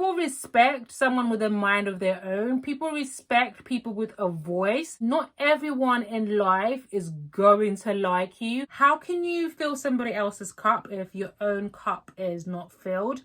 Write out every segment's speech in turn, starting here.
People respect someone with a mind of their own. People respect people with a voice. Not everyone in life is going to like you. How can you fill somebody else's cup if your own cup is not filled?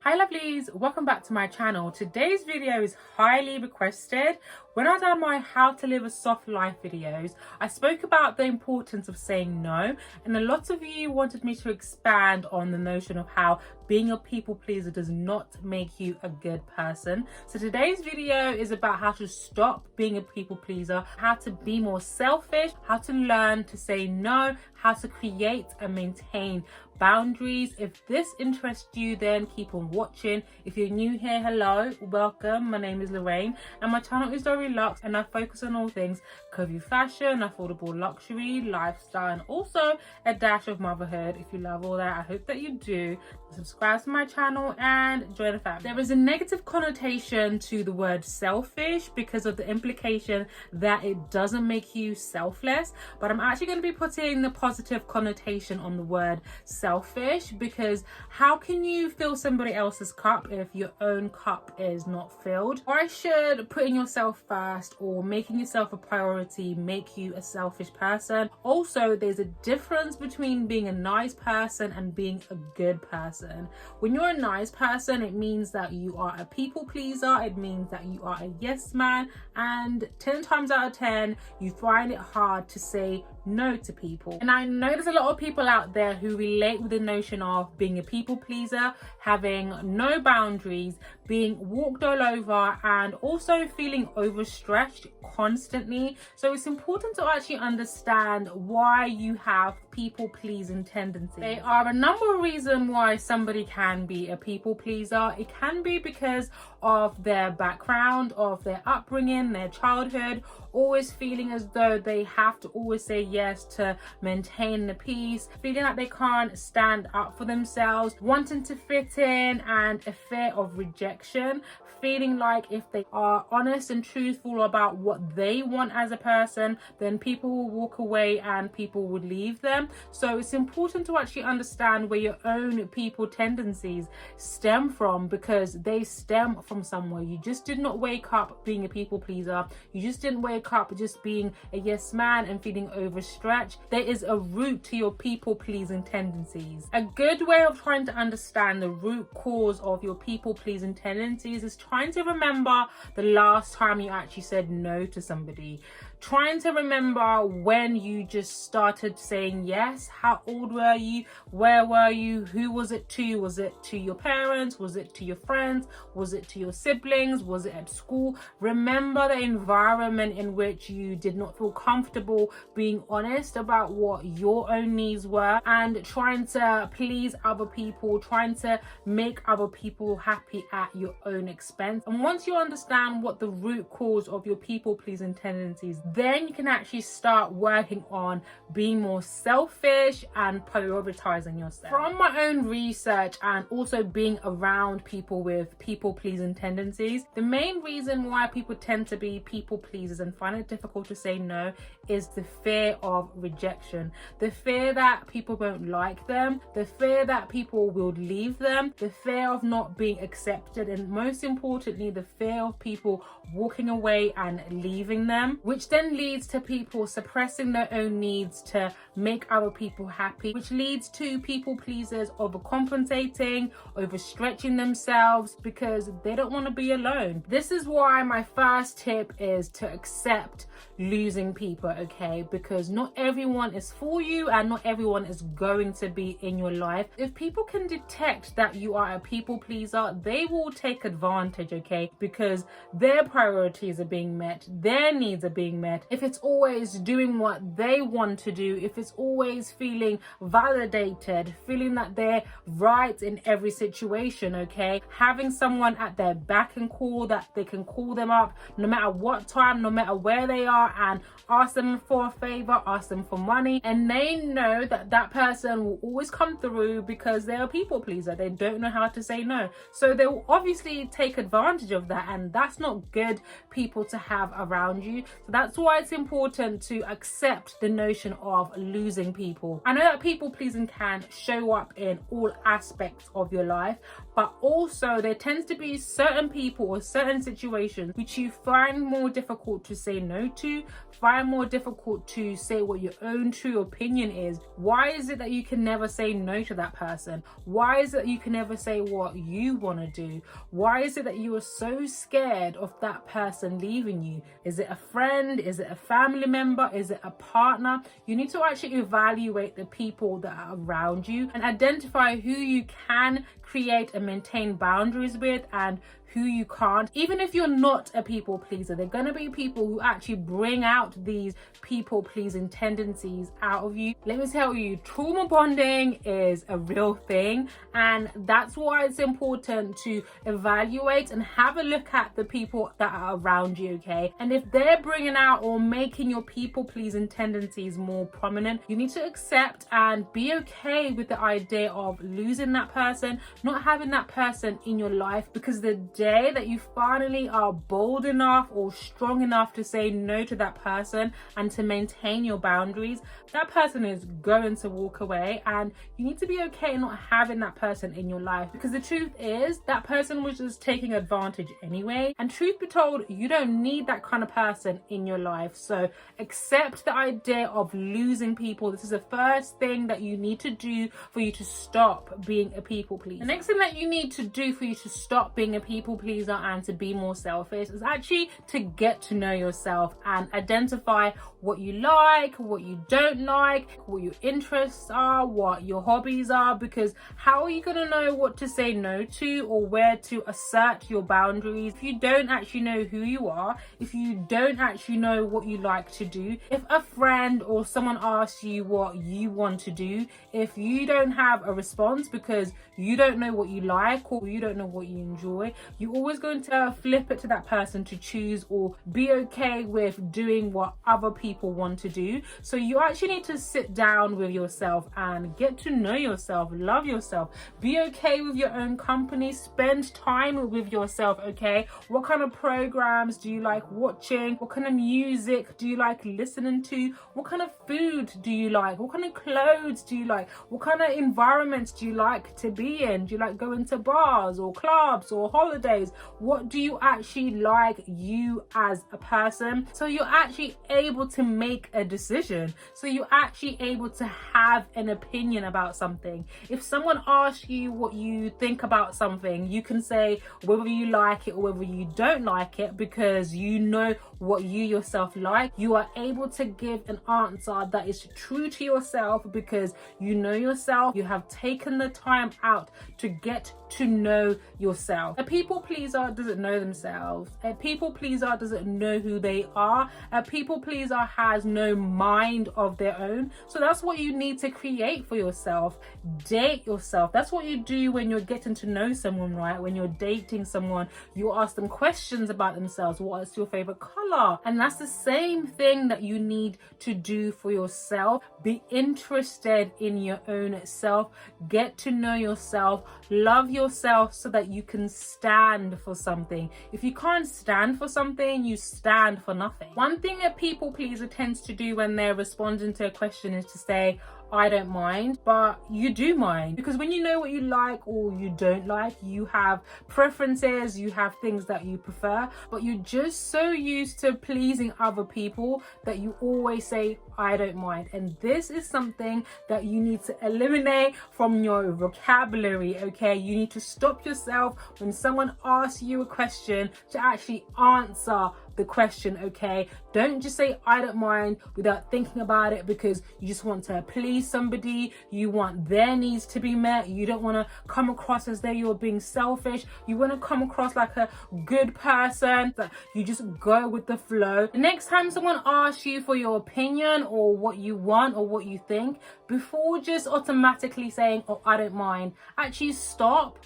Hi lovelies, welcome back to my channel. Today's video is highly requested. When I done my how to live a soft life videos, I spoke about the importance of saying no, and a lot of you wanted me to expand on the notion of how being a people pleaser does not make you a good person. So today's video is about how to stop being a people pleaser, how to be more selfish, how to learn to say no, how to create and maintain boundaries. If this interests you, then keep on watching. If you're new here, hello, welcome. My name is Lorraine and my channel is Dory Luxe, and I focus on all things curvy fashion, affordable luxury, lifestyle, and also a dash of motherhood. If you love all that, I hope that you do. Subscribe to my channel and join the family. There is a negative connotation to the word selfish because of the implication that it doesn't make you selfless, but I'm actually going to be putting the positive connotation on the word selfish, because how can you fill somebody else's cup if your own cup is not filled? Why should putting yourself first or making yourself a priority make you a selfish person? Also, there's a difference between being a nice person and being a good person. When you're a nice person, it means that you are a people pleaser. It means that you are a yes man, and 10 times out of 10 you find it hard to say no to people. And I know there's a lot of people out there who relate with the notion of being a people pleaser, having no boundaries, being walked all over, and also feeling overstretched constantly. So it's important to actually understand why you have people pleasing tendencies. There are a number of reasons why somebody can be a people pleaser. It can be because of their background, of their upbringing, their childhood, always feeling as though they have to always say yes to maintain the peace, feeling like they can't stand up for themselves, wanting to fit in, and a fear of rejection, feeling like if they are honest and truthful about what they want as a person, then people will walk away and people would leave them. So it's important to actually understand where your own people tendencies stem from, because they stem from somewhere. You just did not wake up being a people pleaser. You just didn't wake up just being a yes man and feeling overstretched. There is a root to your people pleasing tendencies. A good way of trying to understand the root cause of your people pleasing tendencies is trying to remember the last time you actually said no to somebody. Trying to remember when you just started saying yes. How old were you? Where were you? Who was it to? Was it to your parents? Was it to your friends? Was it to your siblings? Was it at school? Remember the environment in which you did not feel comfortable being honest about what your own needs were, and trying to please other people, trying to make other people happy at your own expense. And once you understand what the root cause of your people pleasing tendencies, then you can actually start working on being more selfish and prioritizing yourself. From my own research and also being around people with people pleasing tendencies, the main reason why people tend to be people pleasers and find it difficult to say no is the fear of rejection, the fear that people won't like them, the fear that people will leave them, the fear of not being accepted, and most importantly, the fear of people walking away and leaving them, which then leads to people suppressing their own needs to make other people happy, which leads to people pleasers overcompensating, overstretching themselves because they don't want to be alone. This is why my first tip is to accept losing people, okay? Because not everyone is for you and not everyone is going to be in your life. If people can detect that you are a people pleaser, they will take advantage, okay? Because their priorities are being met, their needs are being met. If it's always doing what they want to do, if it's always feeling validated, feeling that they're right in every situation, okay? Having someone at their back and call, that they can call them up no matter what time, no matter where they are, car and ask them for a favor, ask them for money, and they know that that person will always come through because they're a people pleaser. They don't know how to say no, so they will obviously take advantage of that, and that's not good people to have around you. So that's why it's important to accept the notion of losing people. I know that people pleasing can show up in all aspects of your life, but also there tends to be certain people or certain situations which you find more difficult to say no to, find more difficult to say what your own true opinion is. Why is it that you can never say no to that person? Why is it that you can never say what you want to do? Why is it that you are so scared of that person leaving you? Is it a friend? Is it a family member? Is it a partner? You need to actually evaluate the people that are around you and identify who you can create and maintain boundaries with and who you can't. Even if you're not a people pleaser, there are going to be people who actually bring out these people pleasing tendencies out of you. Let me tell you, trauma bonding is a real thing, and that's why it's important to evaluate and have a look at the people that are around you, okay? And if they're bringing out or making your people pleasing tendencies more prominent, you need to accept and be okay with the idea of losing that person, not having that person in your life, because the day that you finally are bold enough or strong enough to say no to that person and to maintain your boundaries, that person is going to walk away, and you need to be okay not having that person in your life, because the truth is that person was just taking advantage anyway, and truth be told, you don't need that kind of person in your life. So accept the idea of losing people. This is the first thing that you need to do for you to stop being a people pleaser. The next thing that you need to do for you to stop being a people pleaser and to be more selfish is actually to get to know yourself and identify what you like, what you don't like, what your interests are, what your hobbies are, because how are you going to know what to say no to or where to assert your boundaries if you don't actually know who you are, if you don't actually know what you like to do? If a friend or someone asks you what you want to do, if you don't have a response because you don't know what you like or you don't know what you enjoy, you're always going to flip it to that person to choose or be okay with doing what other people want to do. So you actually need to sit down with yourself and get to know yourself, love yourself, be okay with your own company, spend time with yourself, okay? What kind of programs do you like watching? What kind of music do you like listening to? What kind of food do you like? What kind of clothes do you like? What kind of environments do you like to be in? Do you like going to bars or clubs or holidays? What do you actually like, you as a person? So you're actually able to make a decision. So you're actually able to have an opinion about something. If someone asks you what you think about something, you can say whether you like it or whether you don't like it, because you know what you yourself like. You are able to give an answer that is true to yourself because you know yourself. You have taken the time out to get to know yourself. A people pleaser doesn't know themselves. A people pleaser doesn't know who they are. A people pleaser has no mind of their own. So that's what you need to create for yourself. Date yourself. That's what you do when you're getting to know someone, right? When you're dating someone, you ask them questions about themselves. What is your favorite color? And that's the same thing that you need to do for yourself. Be interested in your own self. Get to know yourself. Love yourself so that you can stand for something. If you can't stand for something, you stand for nothing. One thing a people pleaser tends to do when they're responding to a question is to say, I don't mind, but you do mind, because when you know what you like or you don't like, you have preferences, you have things that you prefer, but you're just so used to pleasing other people that you always say, I don't mind. And this is something that you need to eliminate from your vocabulary, okay? You need to stop yourself when someone asks you a question to actually answer the question, okay? Don't just say I don't mind without thinking about it because you just want to please somebody. You want their needs to be met. You don't want to come across as though you're being selfish. You want to come across like a good person, that you just go with the flow. The next time someone asks you for your opinion or what you want or what you think, before just automatically saying, oh, I don't mind, actually stop,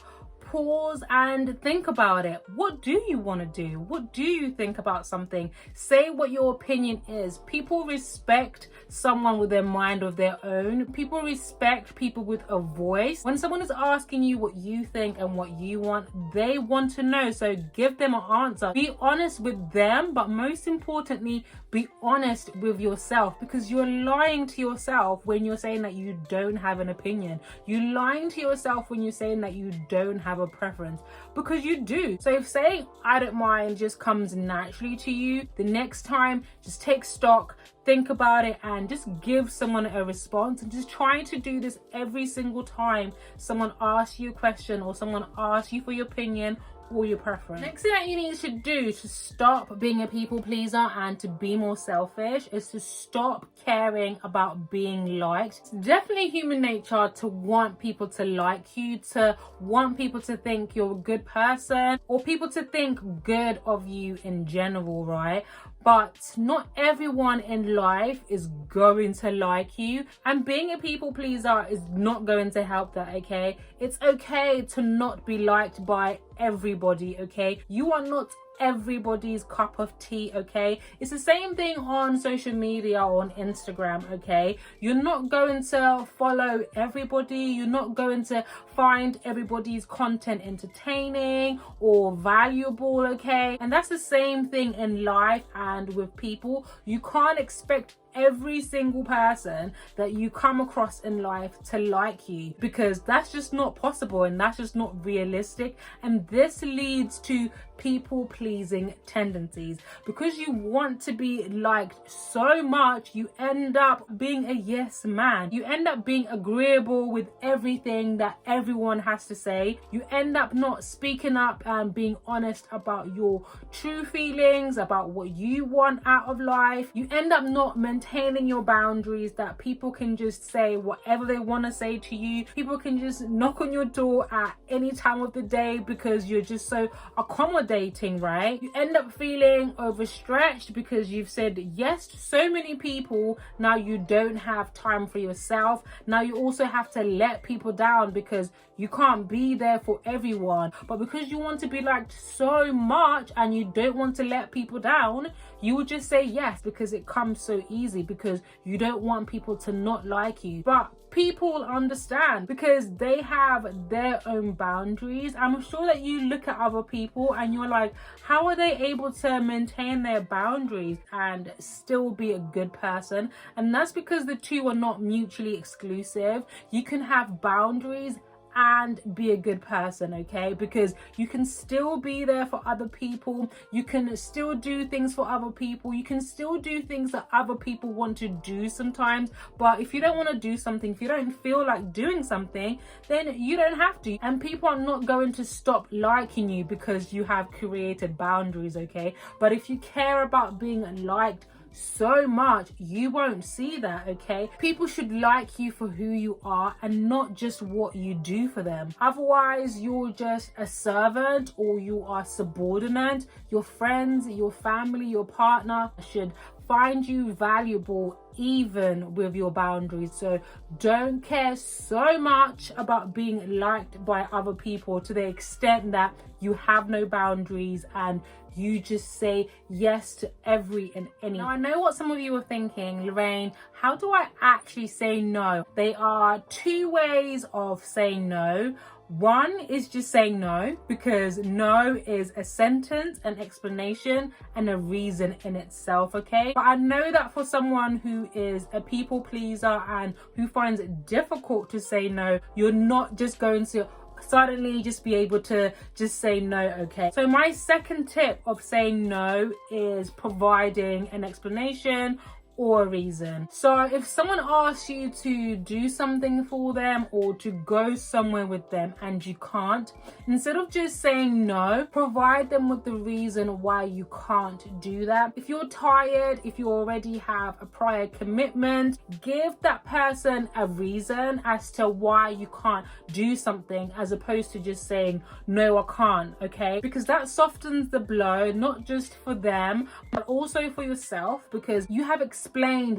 pause and think about it. What do you want to do? What do you think about something? Say what your opinion is. People respect someone with their mind of their own. People respect people with a voice. When someone is asking you what you think and what you want, they want to know. So give them an answer. Be honest with them, but most importantly, be honest with yourself, because you're lying to yourself when you're saying that you don't have an opinion. You're lying to yourself when you're saying that you don't have a preference, because you do. So if saying I don't mind just comes naturally to you, the next time just take stock, think about it, and just give someone a response. And just try to do this every single time someone asks you a question or someone asks you for your opinion or your preference. Next thing that you need to do to stop being a people pleaser and to be more selfish is to stop caring about being liked. It's definitely human nature to want people to like you, to want people to think you're a good person, or people to think good of you in general, right? But not everyone in life is going to like you, and being a people pleaser is not going to help that, okay? It's okay to not be liked by everybody, okay? You are not everybody's cup of tea, okay? It's the same thing on social media or on Instagram, okay? You're not going to follow everybody. You're not going to find everybody's content entertaining or valuable, okay? And that's the same thing in life and with people. You can't expect every single person that you come across in life to like you, because that's just not possible and that's just not realistic. And this leads to people pleasing tendencies. Because you want to be liked so much, you end up being a yes man. You end up being agreeable with everything that everyone has to say. You end up not speaking up and being honest about your true feelings, about what you want out of life. You end up not maintaining your boundaries, that people can just say whatever they want to say to you. People can just knock on your door at any time of the day because you're just so accommodating, right? You end up feeling overstretched because you've said yes to so many people. Now you don't have time for yourself. Now you also have to let people down because you can't be there for everyone. But because you want to be liked so much and you don't want to let people down, you will just say yes because it comes so easy, because you don't want people to not like you. But people understand because they have their own boundaries. I'm sure that you look at other people and you're like, how are they able to maintain their boundaries and still be a good person? And that's because the two are not mutually exclusive. You can have boundaries and be a good person, okay? Because you can still be there for other people. You can still do things for other people. You can still do things that other people want to do sometimes. But if you don't want to do something, if you don't feel like doing something, then you don't have to. And people are not going to stop liking you because you have created boundaries, okay? But if you care about being liked so much, you won't see that, okay? People should like you for who you are and not just what you do for them. Otherwise, you're just a servant or you are subordinate. Your friends, your family, your partner should find you valuable even with your boundaries. So don't care so much about being liked by other people to the extent that you have no boundaries and you just say yes to every and any. Now I know what some of you are thinking, Lorraine, how do I actually say no? There are two ways of saying no. One is just saying no, because no is a sentence, an explanation, and a reason in itself, okay? But I know that for someone who is a people pleaser and who finds it difficult to say no, you're not just going to suddenly just be able to just say no, okay? So my second tip of saying no is providing an explanation or a reason. So if someone asks you to do something for them or to go somewhere with them and you can't, instead of just saying no, provide them with the reason why you can't do that. If you're tired, if you already have a prior commitment, give that person a reason as to why you can't do something, as opposed to just saying no, I can't, okay? Because that softens the blow, not just for them but also for yourself, because you have explained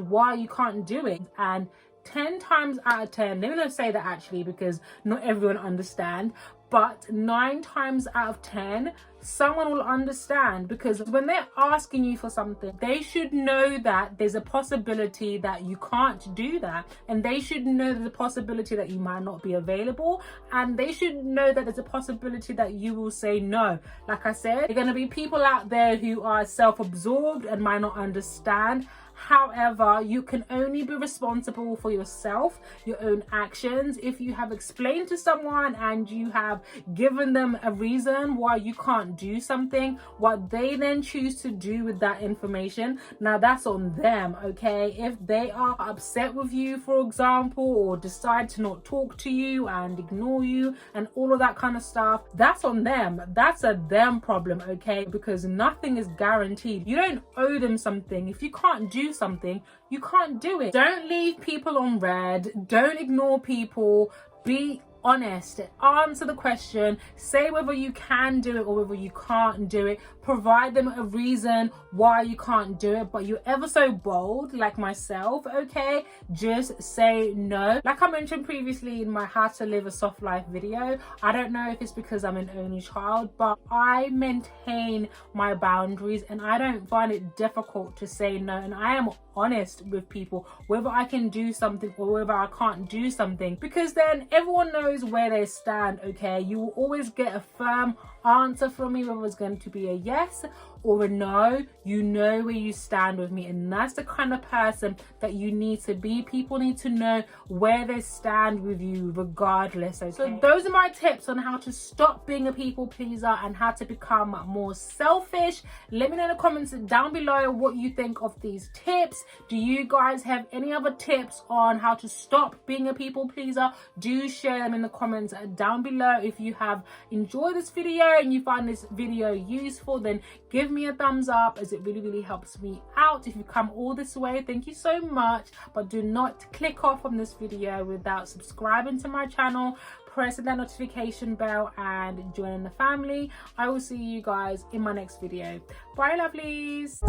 why you can't do it. And 10 times out of 10, let me not say that actually because not everyone understands, but 9 times out of 10 someone will understand, because when they're asking you for something, they should know that there's a possibility that you can't do that, and they should know there's a possibility that you might not be available, and they should know that there's a possibility that you will say no. Like I said, there are going to be people out there who are self-absorbed and might not understand. However, you can only be responsible for yourself, your own actions. If you have explained to someone and you have given them a reason why you can't do something, what they then choose to do with that information, now that's on them, okay? If they are upset with you, for example, or decide to not talk to you and ignore you and all of that kind of stuff, that's on them. That's a them problem, okay? Because nothing is guaranteed. You don't owe them something. If you can't do something, you can't do it. Don't leave people on red. Don't ignore people. Be honest. Answer the question. Say whether you can do it or whether you can't do it. Provide them a reason why you can't do it. But you're ever so bold, like myself, okay? Just say no. Like I mentioned previously in my How to Live a Soft Life video, I don't know if it's because I'm an only child, but I maintain my boundaries and I don't find it difficult to say no. And I am honest with people, whether I can do something or whether I can't do something, because then everyone knows where they stand, okay? You will always get a firm answer from me, whether it's going to be a yes or a no. You know where you stand with me, and that's the kind of person that you need to be. People need to know where they stand with you regardless, okay? So those are my tips on how to stop being a people pleaser and how to become more selfish. Let me know in the comments down below what you think of these tips. Do you guys have any other tips on how to stop being a people pleaser? Do share them in the comments down below. If you have enjoyed this video and you find this video useful, then give me a thumbs up, as it really helps me out. If you come all this way, thank you so much. But do not click off from this video without subscribing to my channel, pressing that notification bell and joining the family. I will see you guys in my next video. Bye, lovelies.